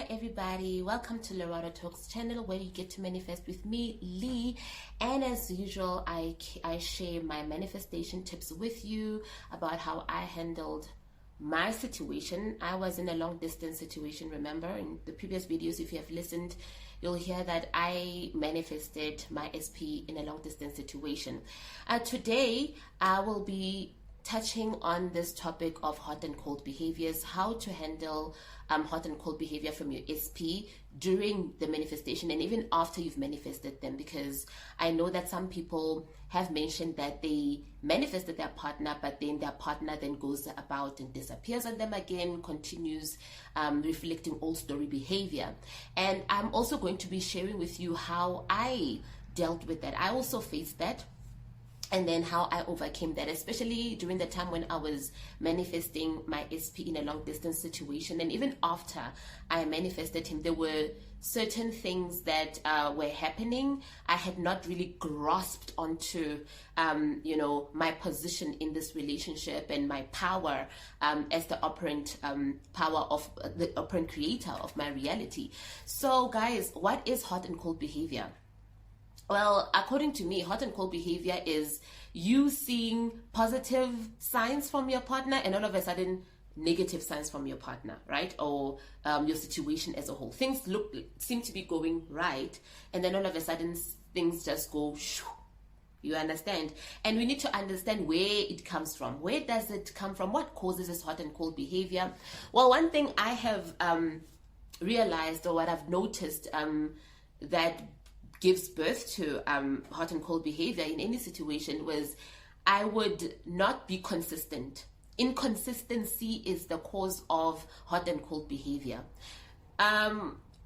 Hi everybody, welcome to Loretta Talks channel where you get to manifest with me, Lee. And as usual, I share my manifestation tips with you about how I handled my situation. I was in a long distance situation. Remember in the previous videos, if you have listened, you'll hear that I manifested my SP in a long distance situation. Today I will be touching on this topic of hot and cold behaviors, how to handle hot and cold behavior from your SP during the manifestation and even after you've manifested them, because I know that some people have mentioned that they manifested their partner, but then their partner then goes about and disappears on them again, continues reflecting old story behavior. And I'm also going to be sharing with you how I dealt with that. I also faced that, and then how I overcame that, especially during the time when I was manifesting my SP in a long distance situation. And even after I manifested him, there were certain things that were happening. I had not really grasped onto, my position in this relationship and my power as the operant power of the operant creator of my reality. So guys, what is hot and cold behavior? Well, according to me, hot and cold behavior is you seeing positive signs from your partner and all of a sudden negative signs from your partner, right? Or your situation as a whole. Things seem to be going right, and then all of a sudden things just go shoo. You understand? And we need to understand where it comes from. Where does it come from? What causes this hot and cold behavior? Well, one thing I have realized, or what I've noticed, that gives birth to hot and cold behavior in any situation was I would not be consistent. Inconsistency is the cause of hot and cold behavior.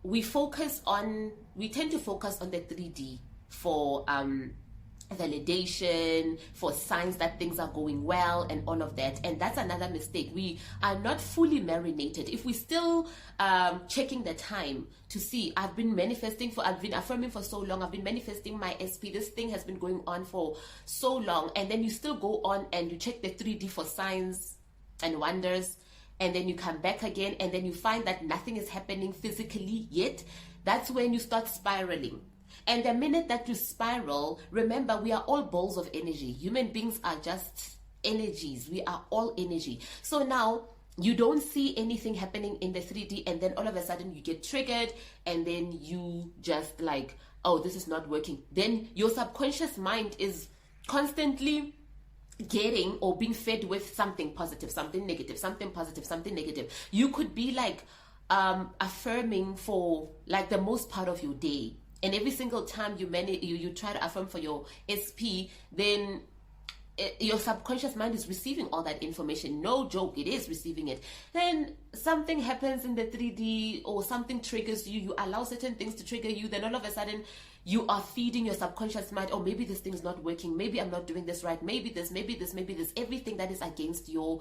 We tend to focus on the 3D for validation, for signs that things are going well and all of that. And that's another mistake. We are not fully marinated. If we still checking the time to see, I've been affirming for so long, I've been manifesting my SP, this thing has been going on for so long, and then you still go on and you check the 3D for signs and wonders, and then you come back again and then you find that nothing is happening physically yet, that's when you start spiraling. And the minute that you spiral, remember, we are all balls of energy. Human beings are just energies. We are all energy. So now you don't see anything happening in the 3D, and then all of a sudden you get triggered, and then you just like, oh, this is not working. Then your subconscious mind is constantly getting or being fed with something positive, something negative, something positive, something negative. You could be like affirming for like the most part of your day. And every single time you try to affirm for your SP, then your subconscious mind is receiving all that information. No joke, it is receiving it. Then something happens in the 3D, or something triggers you. You allow certain things to trigger you. Then all of a sudden, you are feeding your subconscious mind, oh, maybe this thing is not working. Maybe I'm not doing this right. Maybe this, maybe this, maybe this. Everything that is against your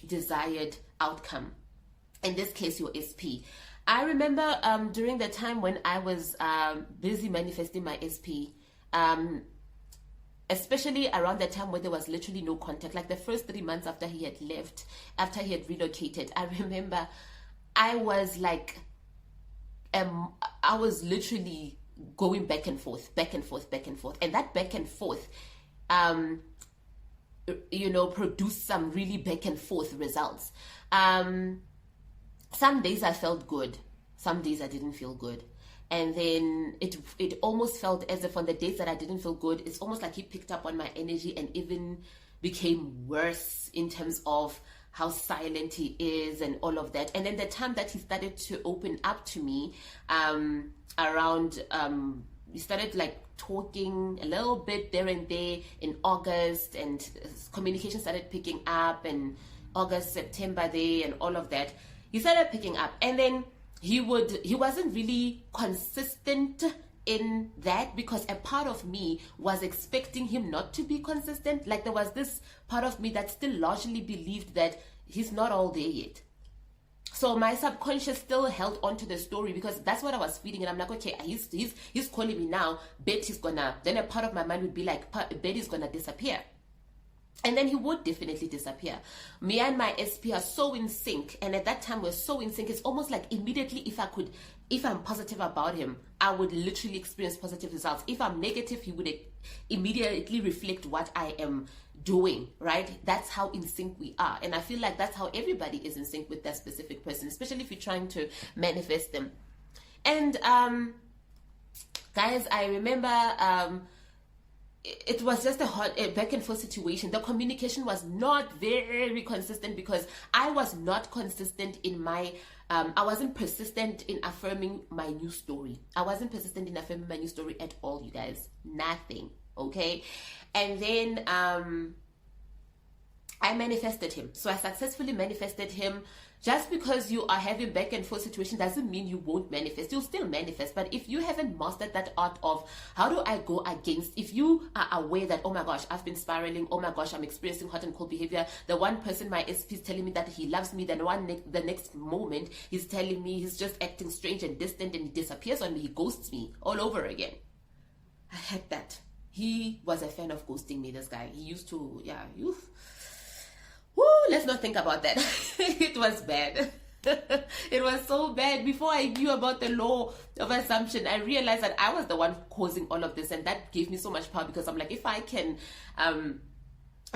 desired outcome. In this case, your SP. I remember during the time when I was busy manifesting my SP, especially around the time when there was literally no contact, like the first 3 months after he had left, after he had relocated, I remember I was like, I was literally going back and forth, back and forth, back and forth. And that back and forth, produced some really back and forth results. Some days I felt good, some days I didn't feel good. And then it almost felt as if on the days that I didn't feel good, it's almost like he picked up on my energy and even became worse in terms of how silent he is and all of that. And then the time that he started to open up to me, we started like talking a little bit there and there in August, and communication started picking up, and August, September there and all of that. He started picking up, and then he wasn't really consistent in that, because a part of me was expecting him not to be consistent. Like there was this part of me that still largely believed that he's not all there yet. So my subconscious still held on to the story, because that's what I was feeding. And I'm like, okay, he's calling me now, bet he's gonna, then a part of my mind would be like, bet he's gonna disappear. And then he would definitely disappear. Me and my SP are so in sync. And at that time, we're so in sync. It's almost like immediately, if I'm positive about him, I would literally experience positive results. If I'm negative, he would immediately reflect what I am doing, right? That's how in sync we are. And I feel like that's how everybody is in sync with that specific person, especially if you're trying to manifest them. And guys, I remember it was just a back and forth situation. The communication was not very consistent because I was not consistent in my I wasn't persistent in affirming my new story. I wasn't persistent in affirming my new story at all, you guys. Nothing. Okay. And then I manifested him. So I successfully manifested him. Just because you are having back and forth situation doesn't mean you won't manifest. You'll still manifest. But if you haven't mastered that art of how do I go against, if you are aware that, oh my gosh, I've been spiraling, oh my gosh, I'm experiencing hot and cold behavior. The one person, my SP, is telling me that he loves me. Then the next moment, he's telling me he's just acting strange and distant, and he disappears on me. He ghosts me all over again. I had that. He was a fan of ghosting me, this guy. He used to, Woo, let's not think about that. It was bad. It was so bad. Before I knew about the law of assumption, I realized that I was the one causing all of this, and that gave me so much power because I'm like, if I can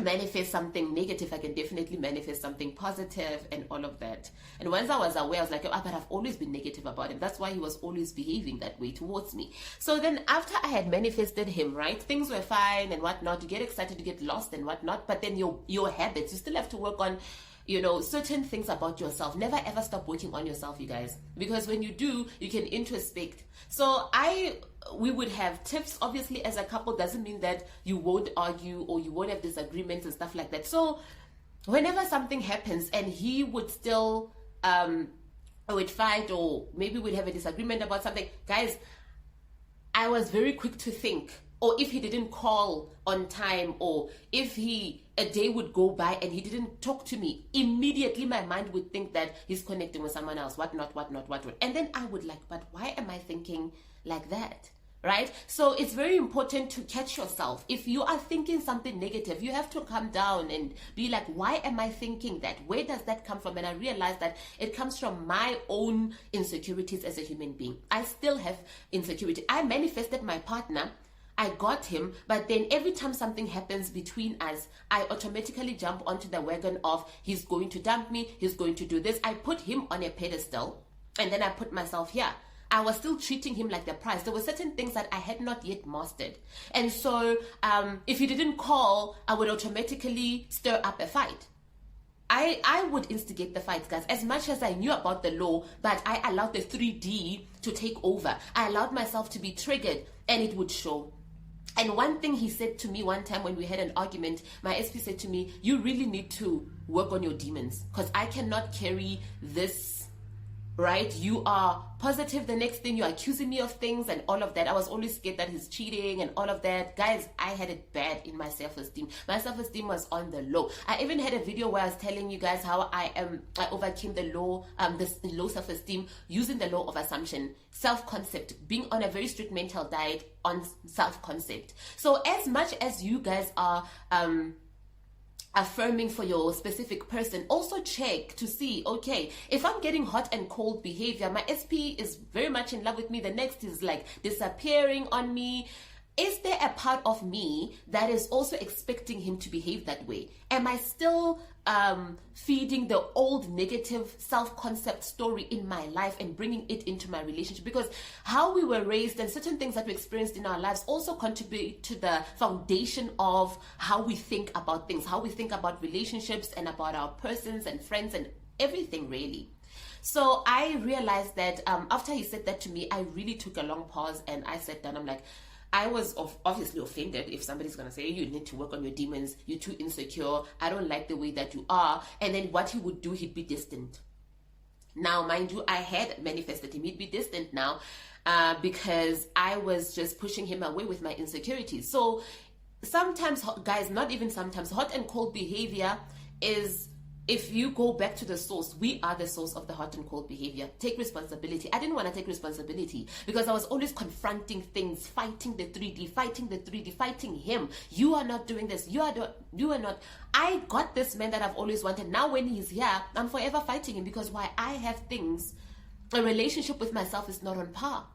manifest something negative, I can definitely manifest something positive and all of that. And once I was aware, I was like, oh, but I've always been negative about him. That's why he was always behaving that way towards me. So then after I had manifested him, right, things were fine and whatnot. You get excited, you get lost and whatnot, but then your habits, you still have to work on certain things about yourself. Never ever stop working on yourself, you guys, because when you do, you can introspect. So we would have tips. Obviously, as a couple, doesn't mean that you won't argue or you won't have disagreements and stuff like that. So whenever something happens and he would still would fight, or maybe we'd have a disagreement about something, guys, I was very quick to think, or if he didn't call on time, or if a day would go by and he didn't talk to me, immediately my mind would think that he's connecting with someone else, whatnot. And then I would like, but why am I thinking like that? Right? So it's very important to catch yourself. If you are thinking something negative, you have to come down and be like, why am I thinking that? Where does that come from? And I realized that it comes from my own insecurities as a human being. I still have insecurity. I manifested my partner, I got him, but then every time something happens between us, I automatically jump onto the wagon of he's going to dump me, he's going to do this. I put him on a pedestal, and then I put myself here. I was still treating him like the prize. There were certain things that I had not yet mastered. And so if he didn't call, I would automatically stir up a fight. I would instigate the fights, guys, as much as I knew about the law, but I allowed the 3D to take over. I allowed myself to be triggered, and it would show. And one thing he said to me one time when we had an argument, my SP said to me, you really need to work on your demons, because I cannot carry this, right? You are positive, the next thing you're accusing me of things and all of that. I was always scared that he's cheating and all of that. Guys, I had it bad in my self-esteem. My self-esteem was on the low. I even had a video where I was telling you guys how I overcame the low, this low self-esteem using the law of assumption, self-concept, being on a very strict mental diet on self-concept. So as much as you guys are affirming for your specific person, also check to see, okay, if I'm getting hot and cold behavior, my SP is very much in love with me, the next is like disappearing on me. Is there a part of me that is also expecting him to behave that way? Am I still feeding the old negative self-concept story in my life and bringing it into my relationship? Because how we were raised and certain things that we experienced in our lives also contribute to the foundation of how we think about things, how we think about relationships and about our persons and friends and everything, really. So I realized that after he said that to me, I really took a long pause and I sat down. I'm like, I was obviously offended if somebody's going to say, you need to work on your demons, you're too insecure, I don't like the way that you are. And then what he would do, he'd be distant. Now, mind you, I had manifested him. He'd be distant now because I was just pushing him away with my insecurities. So sometimes, guys, not even sometimes, hot and cold behavior is if you go back to the source, we are the source of the hot and cold behavior. Take responsibility. I didn't want to take responsibility because I was always confronting things, fighting the 3D, fighting him. You are not doing this. You are not. I got this man that I've always wanted. Now when he's here, I'm forever fighting him because why? I have things. A relationship with myself is not on par.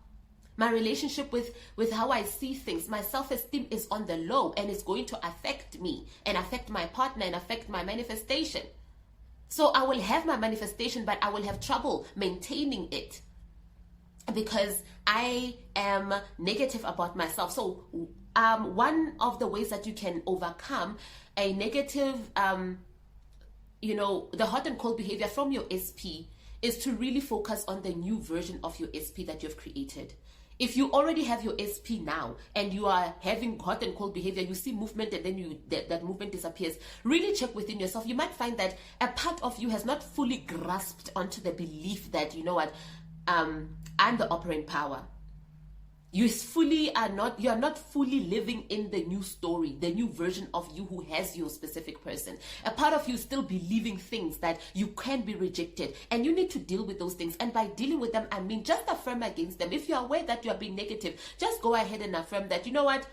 My relationship with how I see things, my self-esteem is on the low, and it's going to affect me and affect my partner and affect my manifestation. So I will have my manifestation, but I will have trouble maintaining it because I am negative about myself. So one of the ways that you can overcome a negative, the hot and cold behavior from your SP is to really focus on the new version of your SP that you've created. If you already have your SP now and you are having hot and cold behavior, you see movement and then that movement disappears, really check within yourself. You might find that a part of you has not fully grasped onto the belief that, you know what, I'm the operant power. You are not fully living in the new story, the new version of you who has your specific person. A part of you still believing things that you can be rejected, and you need to deal with those things. And by dealing with them, I mean just affirm against them. If you are aware that you are being negative, just go ahead and affirm that, you know what,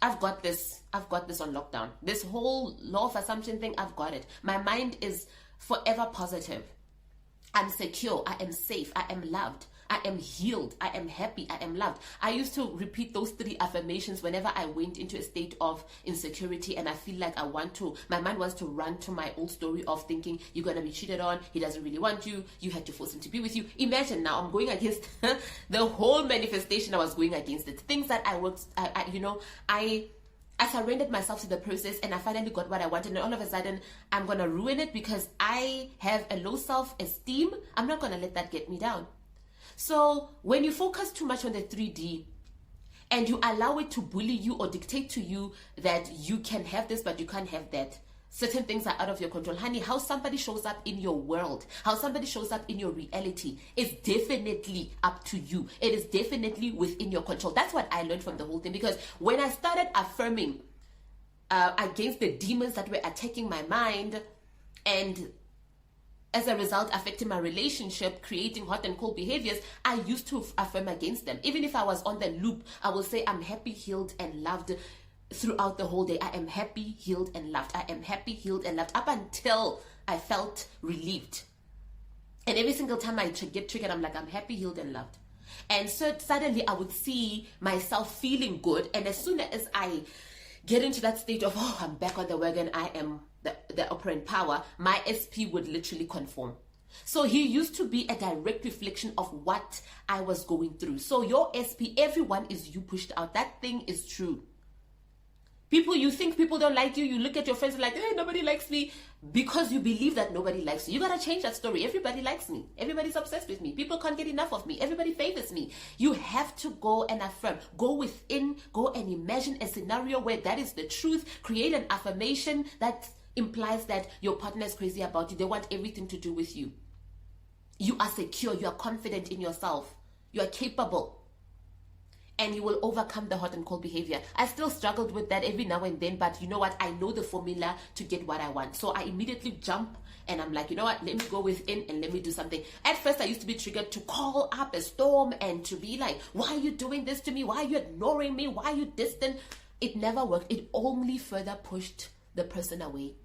I've got this on lockdown. This whole law of assumption thing, I've got it. My mind is forever positive. I'm secure, I am safe, I am loved, I am healed, I am happy, I am loved. I used to repeat those 3 affirmations whenever I went into a state of insecurity and I feel like my mind wants to run to my old story of thinking you're going to be cheated on, he doesn't really want you, you had to force him to be with you. Imagine now I'm going against the whole manifestation. I was going against it. Things that I surrendered myself to the process and I finally got what I wanted, and all of a sudden I'm going to ruin it because I have a low self-esteem. I'm not going to let that get me down. So when you focus too much on the 3D and you allow it to bully you or dictate to you that you can have this but you can't have that, certain things are out of your control. Honey, how somebody shows up in your world, how somebody shows up in your reality is definitely up to you. It is definitely within your control. That's what I learned from the whole thing, because when I started affirming against the demons that were attacking my mind and as a result affecting my relationship, creating hot and cold behaviors, I used to affirm against them. Even if I was on the loop, I will say I'm happy, healed, and loved throughout the whole day. I am happy, healed, and loved. I am happy, healed, and loved, up until I felt relieved. And every single time I get triggered, I'm like, I'm happy, healed, and loved. And so suddenly I would see myself feeling good. And as soon as I get into that state of, oh, I'm back on the wagon, I am the operant power, my SP would literally conform. So he used to be a direct reflection of what I was going through. So your SP, everyone is you pushed out. That thing is true. You think people don't like you. You look at your friends and like, hey, nobody likes me, because you believe that nobody likes you. You got to change that story. Everybody likes me. Everybody's obsessed with me. People can't get enough of me. Everybody favors me. You have to go and affirm. Go within. Go and imagine a scenario where that is the truth. Create an affirmation that implies that your partner is crazy about you. They want everything to do with you. You are secure. You are confident in yourself. You are capable. And you will overcome the hot and cold behavior. I still struggled with that every now and then, but you know what? I know the formula to get what I want. So I immediately jump and I'm like, you know what? Let me go within and let me do something. At first, I used to be triggered to call up a storm and to be like, why are you doing this to me? Why are you ignoring me? Why are you distant? It never worked. It only further pushed the person away.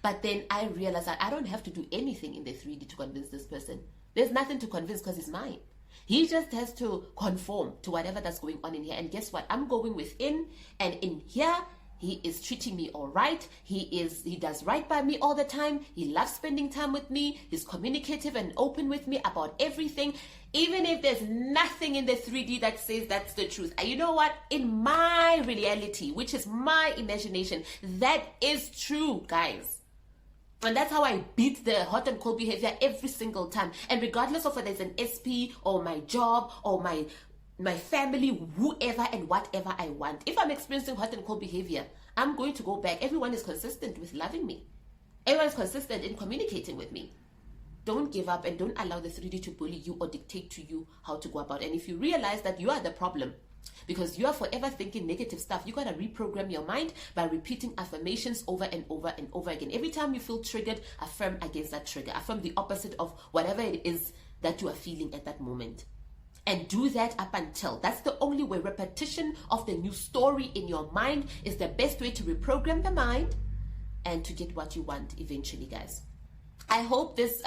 But then I realized that I don't have to do anything in the 3D to convince this person. There's nothing to convince because he's mine. He just has to conform to whatever that's going on in here. And guess what? I'm going within, and in here, he is treating me all right. He does right by me all the time. He loves spending time with me. He's communicative and open with me about everything. Even if there's nothing in the 3D that says that's the truth. And you know what? In my reality, which is my imagination, that is true, guys. And that's how I beat the hot and cold behavior every single time. And regardless of whether it's an SP or my job or my family, whoever and whatever I want, if I'm experiencing hot and cold behavior, I'm going to go back. Everyone is consistent with loving me. Everyone is consistent in communicating with me. Don't give up and don't allow the 3D to bully you or dictate to you how to go about it. And if you realize that you are the problem, Because you are forever thinking negative stuff. You got to reprogram your mind by repeating affirmations over and over and over again. Every time you feel triggered, affirm against that trigger. Affirm the opposite of whatever it is that you are feeling at that moment. And do that up until. That's the only way. Repetition of the new story in your mind is the best way to reprogram the mind and to get what you want eventually, guys. I hope this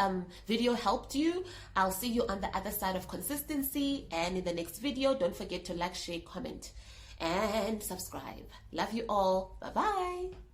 video helped you. I'll see you on the other side of consistency. And in the next video, don't forget to like, share, comment, and subscribe. Love you all. Bye-bye.